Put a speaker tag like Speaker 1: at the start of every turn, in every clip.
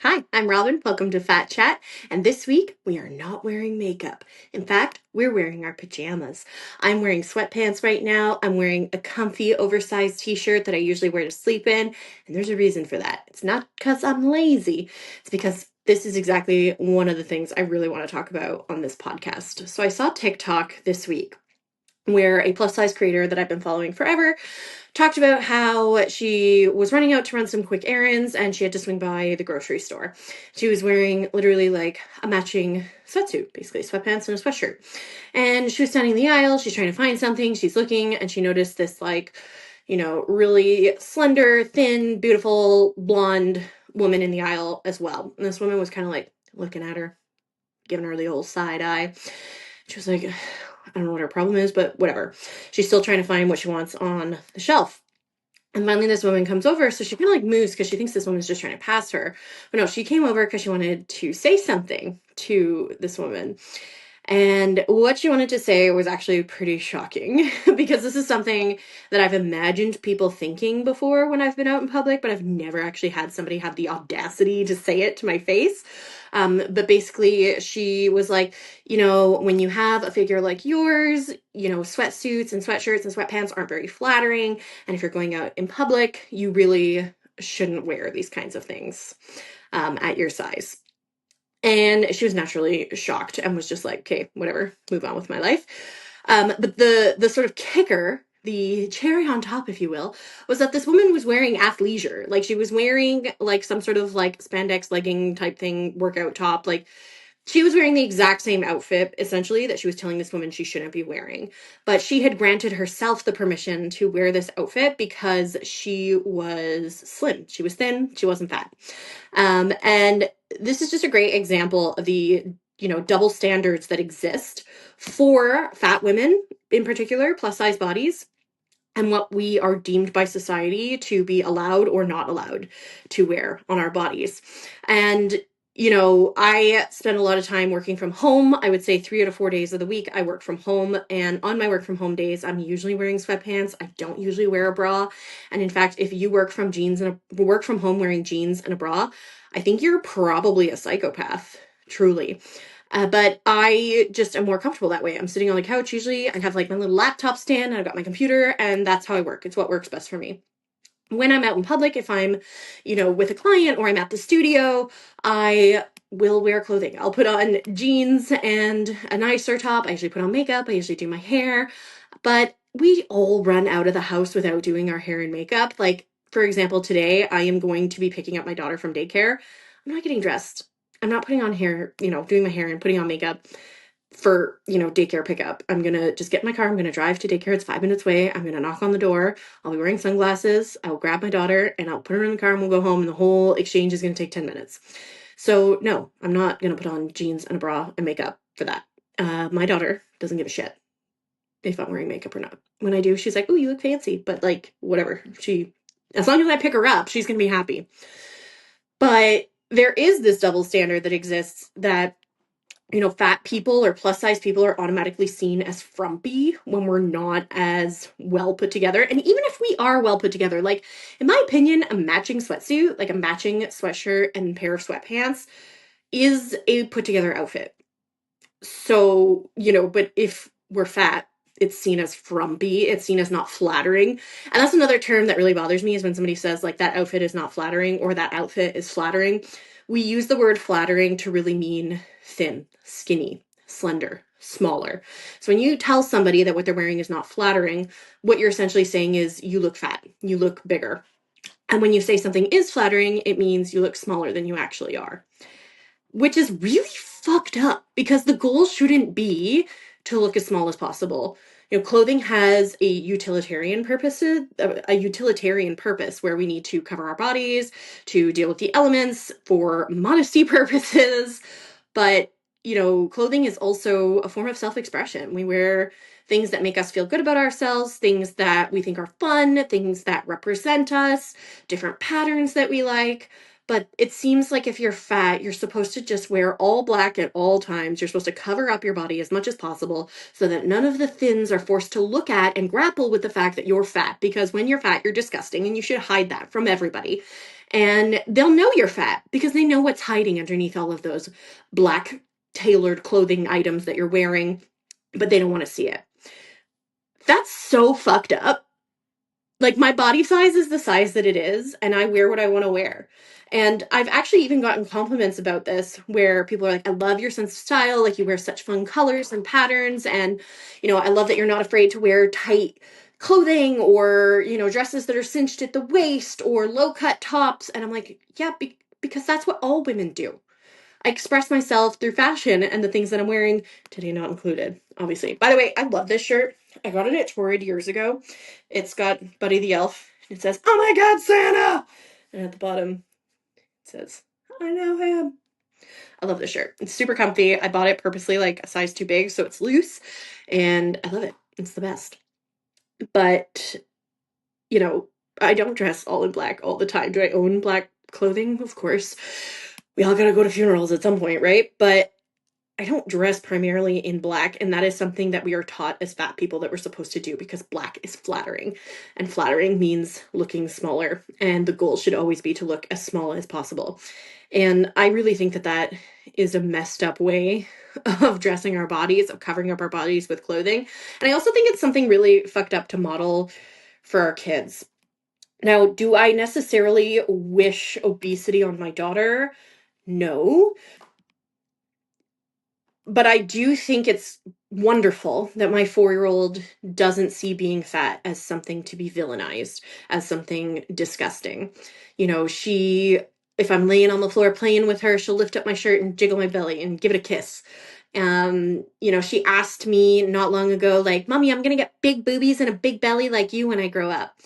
Speaker 1: Hi, I'm Robyn. Welcome to Fat Chat. And this week, we are not wearing makeup. In fact, we're wearing our pajamas. I'm wearing sweatpants right now. I'm wearing a comfy, oversized t shirt that I usually wear to sleep in. And there's a reason for that. It's not because I'm lazy, it's because this is exactly one of the things I really want to talk about on this podcast. So I saw TikTok this week where a plus size creator that I've been following forever talked about how she was running out to run some quick errands and she had to swing by the grocery store. She was wearing literally like a matching sweatsuit, basically sweatpants and a sweatshirt. And she was standing in the aisle, she's trying to find something, she's looking, and she noticed this really slender, thin, beautiful, blonde woman in the aisle as well. And this woman was kind of like looking at her, giving her the old side eye. She was like, I don't know what her problem is, but whatever. She's still trying to find what she wants on the shelf. And finally, this woman comes over, so she kind of like moves because she thinks this woman's just trying to pass her. But no, she came over because she wanted to say something to this woman. And what she wanted to say was actually pretty shocking because this is something that I've imagined people thinking before when I've been out in public, but I've never actually had somebody have the audacity to say it to my face. But basically, she was like, when you have a figure like yours, sweatsuits and sweatshirts and sweatpants aren't very flattering. And if you're going out in public, you really shouldn't wear these kinds of things at your size. And she was naturally shocked and was just like, okay, whatever, move on with my life. But the sort of kicker, the cherry on top, if you will, was that this woman was wearing athleisure. Like she was wearing like some sort of like spandex legging type thing, workout top. Like she was wearing the exact same outfit, essentially, that she was telling this woman she shouldn't be wearing. But she had granted herself the permission to wear this outfit because she was slim. She was thin. She wasn't fat. And this is just a great example of the, double standards that exist for fat women, in particular, plus size bodies, and what we are deemed by society to be allowed or not allowed to wear on our bodies. And I spend a lot of time working from home. I would say 3 out of 4 days of the week I work from home. And on my work from home days, I'm usually wearing sweatpants. I don't usually wear a bra. And in fact, if you work from home wearing jeans and a bra, I think you're probably a psychopath, truly. But I just am more comfortable that way. I'm sitting on the couch usually. I have like my little laptop stand and I've got my computer, and that's how I work. It's what works best for me. When I'm out in public, if I'm, with a client or I'm at the studio, I will wear clothing. I'll put on jeans and a nicer top. I usually put on makeup. I usually do my hair. But we all run out of the house without doing our hair and makeup. Like, for example, today I am going to be picking up my daughter from daycare. I'm not getting dressed. I'm not putting on hair, doing my hair and putting on makeup for, daycare pickup. I'm going to just get in my car. I'm going to drive to daycare. It's 5 minutes away. I'm going to knock on the door. I'll be wearing sunglasses. I'll grab my daughter and I'll put her in the car and we'll go home. And the whole exchange is going to take 10 minutes. So no, I'm not going to put on jeans and a bra and makeup for that. My daughter doesn't give a shit if I'm wearing makeup or not. When I do, she's like, "Oh, you look fancy," but like, whatever. As long as I pick her up, she's going to be happy. But there is this double standard that exists that, fat people or plus size people are automatically seen as frumpy when we're not as well put together. And even if we are well put together, like, in my opinion, a matching sweatsuit, like a matching sweatshirt and pair of sweatpants, is a put together outfit. So, but if we're fat, it's seen as frumpy. It's seen as not flattering. And that's another term that really bothers me, is when somebody says like that outfit is not flattering or that outfit is flattering. We use the word flattering to really mean thin, skinny, slender, smaller. So when you tell somebody that what they're wearing is not flattering, what you're essentially saying is you look fat, you look bigger. And when you say something is flattering, it means you look smaller than you actually are, which is really fucked up because the goal shouldn't be to look as small as possible. Clothing has a utilitarian purpose where we need to cover our bodies, to deal with the elements, for modesty purposes. But, clothing is also a form of self-expression. We wear things that make us feel good about ourselves, things that we think are fun, things that represent us, different patterns that we like. But it seems like if you're fat, you're supposed to just wear all black at all times. You're supposed to cover up your body as much as possible so that none of the thins are forced to look at and grapple with the fact that you're fat. Because when you're fat, you're disgusting and you should hide that from everybody. And they'll know you're fat because they know what's hiding underneath all of those black tailored clothing items that you're wearing, but they don't want to see it. That's so fucked up. Like, my body size is the size that it is, and I wear what I want to wear. And I've actually even gotten compliments about this where people are like, I love your sense of style. Like, you wear such fun colors and patterns. And, I love that you're not afraid to wear tight clothing or, dresses that are cinched at the waist or low cut tops. And I'm like, yeah, because that's what all women do. I express myself through fashion, and the things that I'm wearing today not included, obviously. By the way, I love this shirt. I got it at Torrid years ago. It's got Buddy the Elf. It says, "Oh my God, Santa!" And at the bottom, it says, "I know him." I love this shirt. It's super comfy. I bought it purposely like a size too big, so it's loose, and I love it. It's the best. But, you know, I don't dress all in black all the time. Do I own black clothing? Of course. We all gotta go to funerals at some point, right? But I don't dress primarily in black, and that is something that we are taught as fat people that we're supposed to do because black is flattering, and flattering means looking smaller, and the goal should always be to look as small as possible. And I really think that that is a messed up way of dressing our bodies, of covering up our bodies with clothing. And I also think it's something really fucked up to model for our kids. Now, do I necessarily wish obesity on my daughter? No, but I do think it's wonderful that my 4-year-old doesn't see being fat as something to be villainized, as something disgusting. If I'm laying on the floor playing with her, she'll lift up my shirt and jiggle my belly and give it a kiss. She asked me not long ago, like, "Mommy, I'm gonna get big boobies and a big belly like you when I grow up."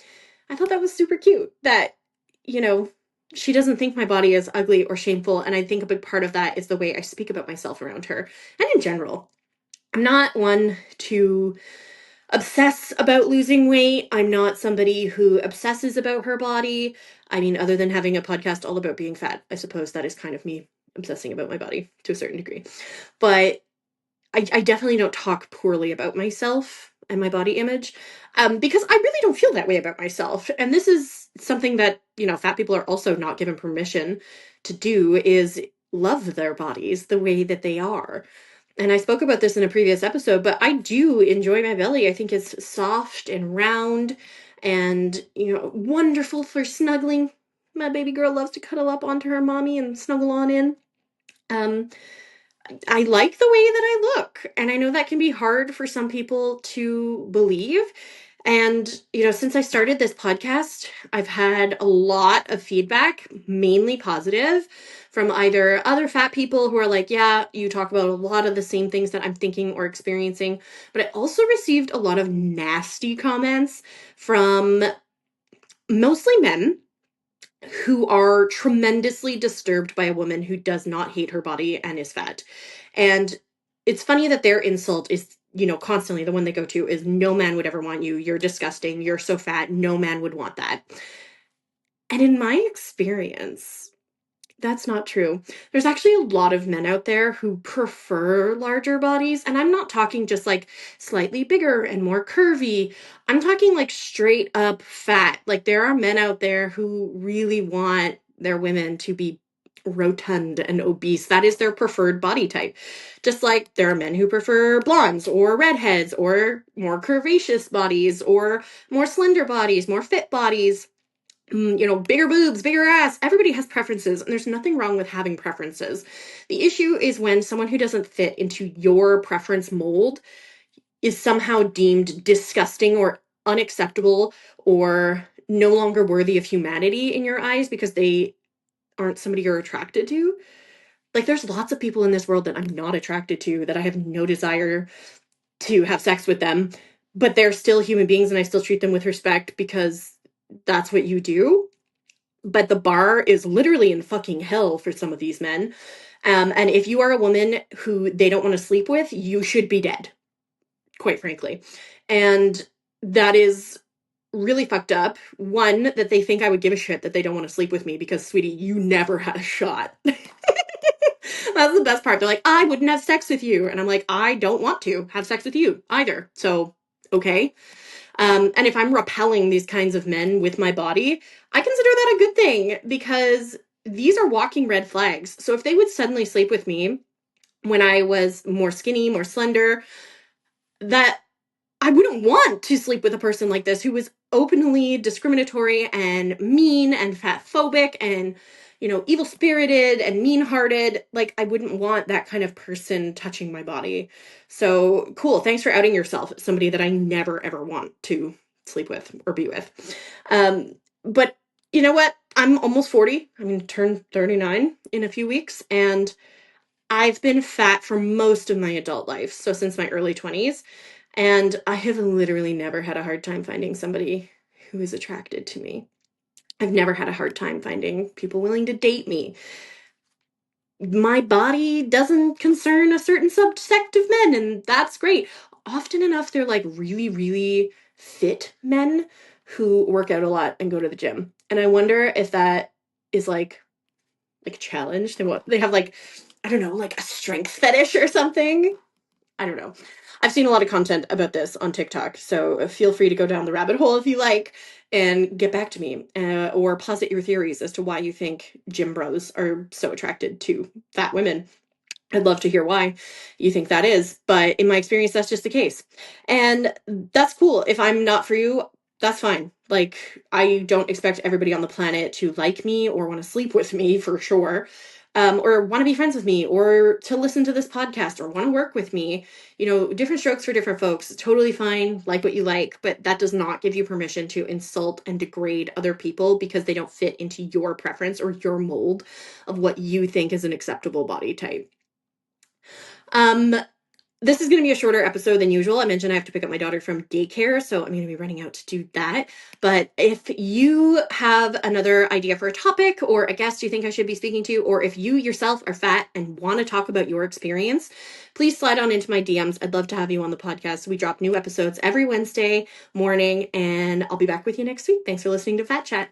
Speaker 1: I thought that was super cute that, you know, she doesn't think my body is ugly or shameful. And I think a big part of that is the way I speak about myself around her and in general. I'm not one to obsess about losing weight. I'm not somebody who obsesses about her body. I mean, other than having a podcast all about being fat, I suppose that is kind of me obsessing about my body to a certain degree. But I definitely don't talk poorly about myself and my body image because I really don't feel that way about myself. And this is something that, fat people are also not given permission to do, is love their bodies the way that they are. And I spoke about this in a previous episode, but I do enjoy my belly. I think it's soft and round and, wonderful for snuggling. My baby girl loves to cuddle up onto her mommy and snuggle on in. I like the way that I look. And I know that can be hard for some people to believe. And, since I started this podcast, I've had a lot of feedback, mainly positive, from either other fat people who are like, yeah, you talk about a lot of the same things that I'm thinking or experiencing. But I also received a lot of nasty comments from mostly men who are tremendously disturbed by a woman who does not hate her body and is fat. And it's funny that their insult is, constantly the one they go to is, "No man would ever want you. You're disgusting. You're so fat. No man would want that." And in my experience, that's not true. There's actually a lot of men out there who prefer larger bodies. And I'm not talking just like slightly bigger and more curvy. I'm talking like straight up fat. Like, there are men out there who really want their women to be rotund and obese. That is their preferred body type. Just like there are men who prefer blondes or redheads or more curvaceous bodies or more slender bodies, more fit bodies. Bigger boobs, bigger ass. Everybody has preferences, and there's nothing wrong with having preferences. The issue is when someone who doesn't fit into your preference mold is somehow deemed disgusting or unacceptable or no longer worthy of humanity in your eyes because they aren't somebody you're attracted to. Like, there's lots of people in this world that I'm not attracted to, that I have no desire to have sex with them, but they're still human beings and I still treat them with respect because that's what you do. But the bar is literally in fucking hell for some of these men. And if you are a woman who they don't want to sleep with, you should be dead, quite frankly. And that is really fucked up. One, that they think I would give a shit that they don't want to sleep with me because, sweetie, you never had a shot. That's the best part. They're like, I wouldn't have sex with you. And I'm like, I don't want to have sex with you either. So, okay. And if I'm repelling these kinds of men with my body, I consider that a good thing because these are walking red flags. So if they would suddenly sleep with me when I was more skinny, more slender, that I wouldn't want to sleep with a person like this who was openly discriminatory and mean and fat phobic and, evil spirited and mean hearted. Like, I wouldn't want that kind of person touching my body. So cool. Thanks for outing yourself. Somebody that I never ever want to sleep with or be with. But you know what? I'm almost 40. I'm going to turn 39 in a few weeks. And I've been fat for most of my adult life. So since my early 20s. And I have literally never had a hard time finding somebody who is attracted to me. I've never had a hard time finding people willing to date me. My body doesn't concern a certain subsect of men, and that's great. Often enough, they're like really, really fit men who work out a lot and go to the gym. And I wonder if that is like a challenge. They have like, I don't know, like a strength fetish or something. I don't know. I've seen a lot of content about this on TikTok, so feel free to go down the rabbit hole if you like and get back to me or posit your theories as to why you think gym bros are so attracted to fat women. I'd love to hear why you think that is, but in my experience, that's just the case. And that's cool. If I'm not for you, that's fine. Like, I don't expect everybody on the planet to like me or want to sleep with me for sure, or want to be friends with me or to listen to this podcast or want to work with me. Different strokes for different folks. Totally fine. Like what you like, but that does not give you permission to insult and degrade other people because they don't fit into your preference or your mold of what you think is an acceptable body type. This is going to be a shorter episode than usual. I mentioned I have to pick up my daughter from daycare, so I'm going to be running out to do that. But if you have another idea for a topic or a guest you think I should be speaking to, or if you yourself are fat and want to talk about your experience, please slide on into my DMs. I'd love to have you on the podcast. We drop new episodes every Wednesday morning, and I'll be back with you next week. Thanks for listening to Fat Chat.